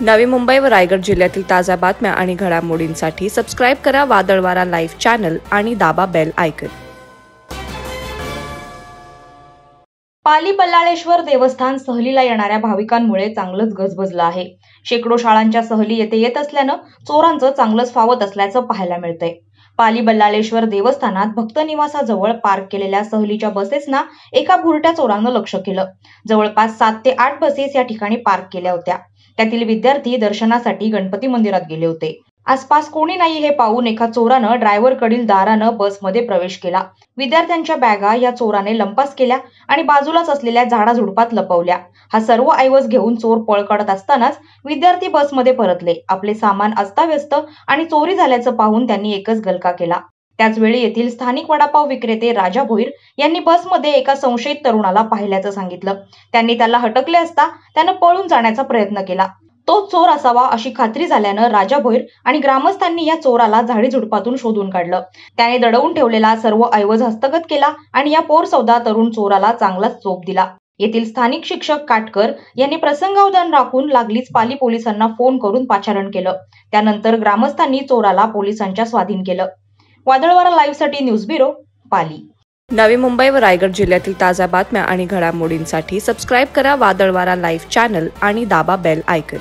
नवी मुंबई व रायगड जिल्ह्यातील ताज्या बातम्या आणि घडामोडींसाठी सबस्क्राईब करा वादळवारा लाईव्ह चॅनल आणि दाबा बेल आयकॉन। पाली बल्लाळेश्वर देवस्थान सहलीला येणाऱ्या भाविकांमुळे चांगलंच गजबजलं आहे। शेकडो शाळांच्या सहली येथे येत असल्यानं चोरांचं चांगलंच फावत असल्याचं पाहायला मिळतंय। पाली बल्लाळेश्वर देवस्थानात भक्त निवासाजवळ पार्क केलेल्या सहलीच्या बसेसना एका भुरट्या चोरानं लक्ष केलं। जवळपास 7 ते 8 बसेस या ठिकाणी पार्क केल्या होत्या। त्यातील विद्यार्थी दर्शनासाठी गणपती मंदिरात गेले होते। आसपास कोणी नाही हे पाहून एका चोरानं ड्रायव्हरकडील दारानं बसमध्ये प्रवेश केला। विद्यार्थ्यांच्या बॅगा या चोराने लंपास केल्या आणि बाजूलाच असलेल्या झाडाझुडपात लपवल्या। हा सर्व ऐवज घेऊन चोर पळ काढत असतानाच विद्यार्थी बसमध्ये परतले। आपले सामान अस्ताव्यस्त आणि चोरी झाल्याचं पाहून त्यांनी एकच गलका केला। त्याचवेळी येथील स्थानिक वडापाव विक्रेते राजा भोईर यांनी बसमध्ये एका संशयित तरुणाला पाहिल्याचं सांगितलं। त्यांनी त्याला हटकले असता त्यानं पळून जाण्याचा प्रयत्न केला। तोच चोर असावा अशी खात्री झाल्यानं राजा भोईर आणि ग्रामस्थांनी या चोराला झाडीझुडपातून शोधून काढलं। त्याने दडवून ठेवलेला सर्व ऐवज हस्तगत केला आणि या पोरसौदा तरुण चोराला चांगलाच चोप दिला। येथील स्थानिक शिक्षक काटकर यांनी प्रसंगावधान राखून लागलीच पाली पोलिसांना फोन करून पाचारण केलं। त्यानंतर ग्रामस्थांनी चोराला पोलिसांच्या स्वाधीन केलं। वादळवारा लाईव्ह साठी न्यूज ब्युरो, पाली। नवी मुंबई व रायगड जिल्ह्यातील ताज्या बातम्या आणि घडामोडींसाठी सबस्क्राईब करा वादळवारा लाईव्ह चॅनल आणि दाबा बेल आयकॉन।